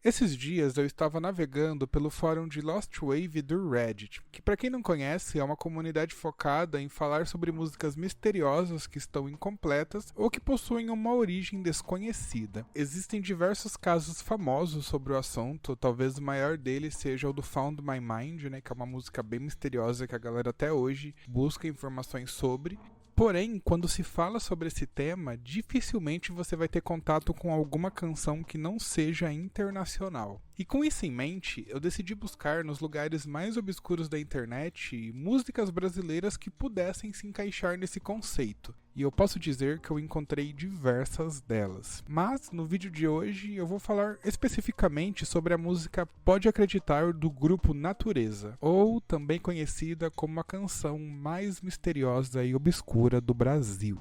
Esses dias eu estava navegando pelo fórum de Lost Wave do Reddit, que para quem não conhece é uma comunidade focada em falar sobre músicas misteriosas que estão incompletas ou que possuem uma origem desconhecida. Existem diversos casos famosos sobre o assunto, talvez o maior deles seja o do Found My Mind, que é uma música bem misteriosa que a galera até hoje busca informações sobre. Porém, quando se fala sobre esse tema, dificilmente você vai ter contato com alguma canção que não seja internacional. E com isso em mente, eu decidi buscar nos lugares mais obscuros da internet músicas brasileiras que pudessem se encaixar nesse conceito. E eu posso dizer que eu encontrei diversas delas. Mas no vídeo de hoje eu vou falar especificamente sobre a música Pode Acreditar do grupo Natureza, ou também conhecida como a canção mais misteriosa e obscura do Brasil.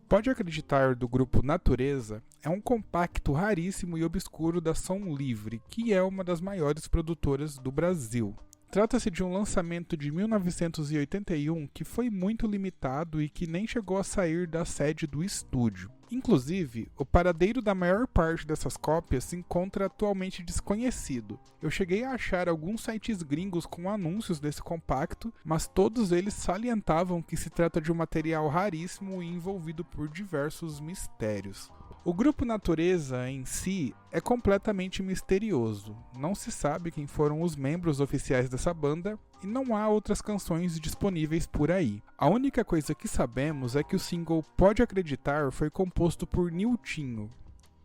Pode Acreditar do grupo Natureza é um compacto raríssimo e obscuro da Som Livre, que é uma das maiores produtoras do Brasil. Trata-se de um lançamento de 1981 que foi muito limitado e que nem chegou a sair da sede do estúdio. Inclusive, o paradeiro da maior parte dessas cópias se encontra atualmente desconhecido. Eu cheguei a achar alguns sites gringos com anúncios desse compacto, mas todos eles salientavam que se trata de um material raríssimo e envolvido por diversos mistérios. O grupo Natureza em si é completamente misterioso. Não se sabe quem foram os membros oficiais dessa banda e não há outras canções disponíveis por aí. A única coisa que sabemos é que o single Pode Acreditar foi composto por Niltinho.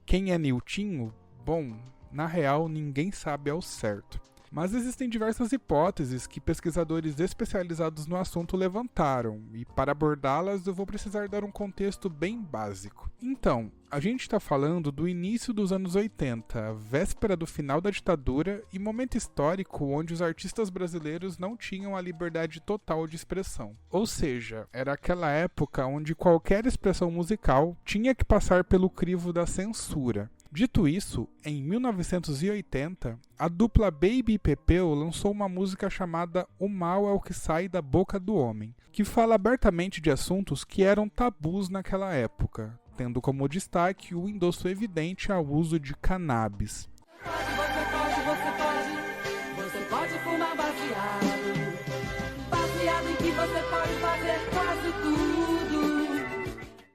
Quem é Niltinho? Bom, na real ninguém sabe ao certo. Mas existem diversas hipóteses que pesquisadores especializados no assunto levantaram, e para abordá-las eu vou precisar dar um contexto bem básico. Então, a gente está falando do início dos anos 80, véspera do final da ditadura e momento histórico onde os artistas brasileiros não tinham a liberdade total de expressão. Ou seja, era aquela época onde qualquer expressão musical tinha que passar pelo crivo da censura. Dito isso, em 1980, a dupla Baby e Pepeu lançou uma música chamada O Mal é o que Sai da Boca do Homem, que fala abertamente de assuntos que eram tabus naquela época, tendo como destaque o endosso evidente ao uso de cannabis. Você pode fumar baseado em que você pode fazer quase tudo.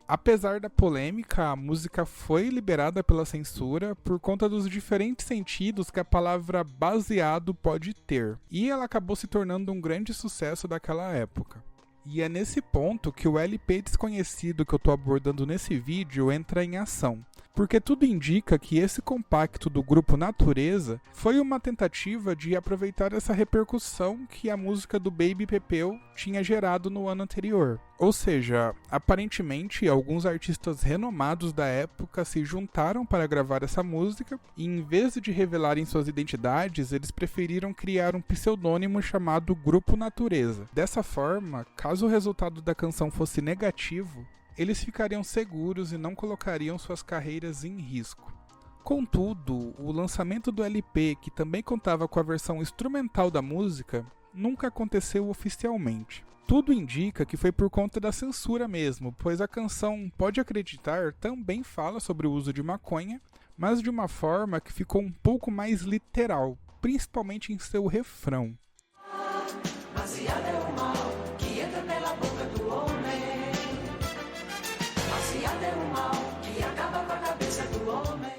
Apesar da polêmica, a música foi liberada pela censura por conta dos diferentes sentidos que a palavra baseado pode ter, e ela acabou se tornando um grande sucesso daquela época. E é nesse ponto que o LP desconhecido que eu estou abordando nesse vídeo entra em ação, porque tudo indica que esse compacto do grupo Natureza foi uma tentativa de aproveitar essa repercussão que a música do Baby Pepeu tinha gerado no ano anterior. Ou seja, aparentemente alguns artistas renomados da época se juntaram para gravar essa música e em vez de revelarem suas identidades, eles preferiram criar um pseudônimo chamado Grupo Natureza. Dessa forma, caso o resultado da canção fosse negativo, eles ficariam seguros e não colocariam suas carreiras em risco. Contudo, o lançamento do LP, que também contava com a versão instrumental da música, nunca aconteceu oficialmente. Tudo indica que foi por conta da censura mesmo, pois a canção Pode Acreditar também fala sobre o uso de maconha, mas de uma forma que ficou um pouco mais literal, principalmente em seu refrão. Baseado é o mal que entra pela boca do homem. Baseado é o mal que acaba com a cabeça do homem.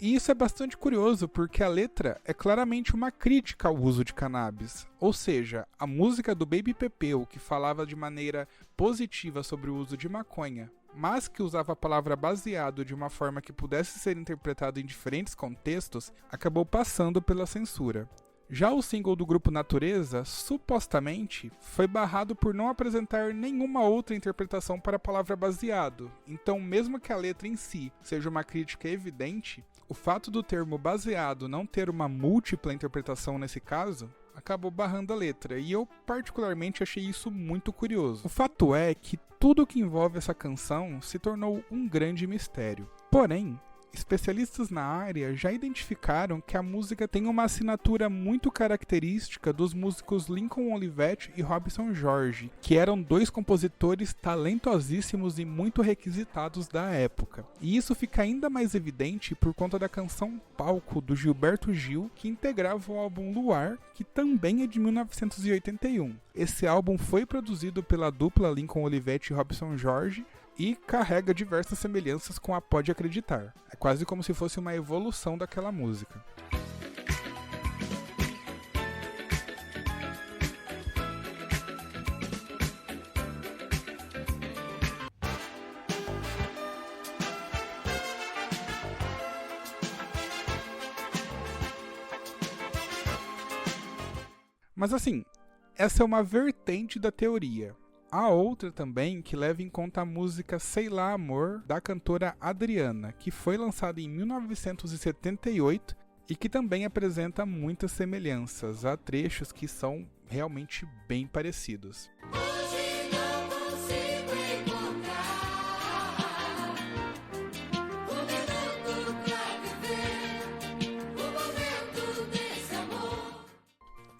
E isso é bastante curioso, porque a letra é claramente uma crítica ao uso de cannabis. Ou seja, a música do Baby Pepeu, que falava de maneira positiva sobre o uso de maconha, mas que usava a palavra baseado de uma forma que pudesse ser interpretada em diferentes contextos, acabou passando pela censura. Já o single do grupo Natureza, supostamente, foi barrado por não apresentar nenhuma outra interpretação para a palavra baseado. Então, mesmo que a letra em si seja uma crítica evidente, o fato do termo baseado não ter uma múltipla interpretação nesse caso, acabou barrando a letra, e eu particularmente achei isso muito curioso. O fato é que tudo que envolve essa canção se tornou um grande mistério. Porém, especialistas na área já identificaram que a música tem uma assinatura muito característica dos músicos Lincoln Olivetti e Robson Jorge, que eram dois compositores talentosíssimos e muito requisitados da época. E isso fica ainda mais evidente por conta da canção Palco, do Gilberto Gil, que integrava o álbum Luar, que também é de 1981. Esse álbum foi produzido pela dupla Lincoln Olivetti e Robson Jorge, e carrega diversas semelhanças com a Pode Acreditar. É quase como se fosse uma evolução daquela música. Mas assim, essa é uma vertente da teoria. Há outra também que leva em conta a música Sei Lá Amor, da cantora Adriana, que foi lançada em 1978 e que também apresenta muitas semelhanças. Há trechos que são realmente bem parecidos. Hoje não consigo encontrar um minuto pra viver o momento desse amor.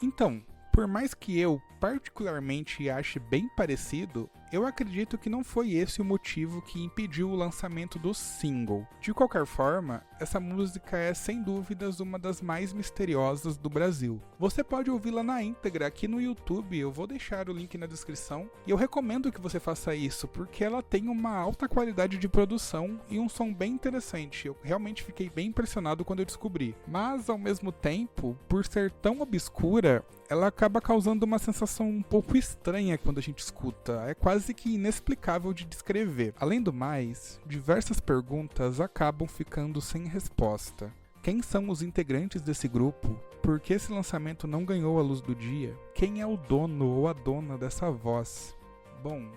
Então, por mais que eu particularmente ache bem parecido, eu acredito que não foi esse o motivo que impediu o lançamento do single. De qualquer forma, essa música é sem dúvidas uma das mais misteriosas do Brasil. Você pode ouvi-la na íntegra aqui no YouTube, eu vou deixar o link na descrição, e eu recomendo que você faça isso, porque ela tem uma alta qualidade de produção e um som bem interessante. Eu realmente fiquei bem impressionado quando eu descobri. Mas, ao mesmo tempo, por ser tão obscura, ela acaba causando uma sensação um pouco estranha quando a gente escuta. É quase que inexplicável de descrever. Além do mais, diversas perguntas acabam ficando sem resposta. Quem são os integrantes desse grupo? Por que esse lançamento não ganhou a luz do dia? Quem é o dono ou a dona dessa voz? Bom,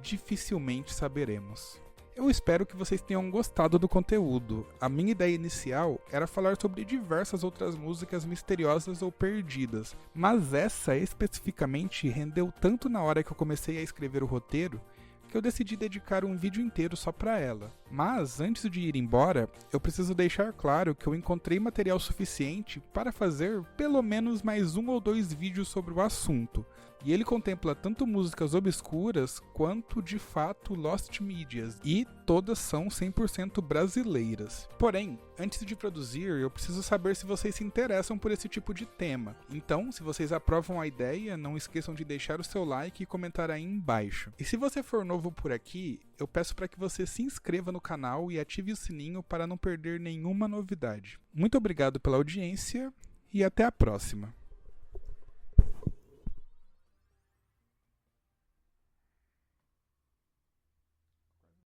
dificilmente saberemos. Eu espero que vocês tenham gostado do conteúdo. A minha ideia inicial era falar sobre diversas outras músicas misteriosas ou perdidas, mas essa especificamente rendeu tanto na hora que eu comecei a escrever o roteiro que eu decidi dedicar um vídeo inteiro só pra ela. Mas, antes de ir embora, eu preciso deixar claro que eu encontrei material suficiente para fazer pelo menos mais 1 ou 2 vídeos sobre o assunto. E ele contempla tanto músicas obscuras quanto, de fato, Lost Medias, e todas são 100% brasileiras. Porém, antes de produzir, eu preciso saber se vocês se interessam por esse tipo de tema. Então, se vocês aprovam a ideia, não esqueçam de deixar o seu like e comentar aí embaixo. E se você for novo por aqui, eu peço para que você se inscreva no canal e ative o sininho para não perder nenhuma novidade. Muito obrigado pela audiência e até a próxima!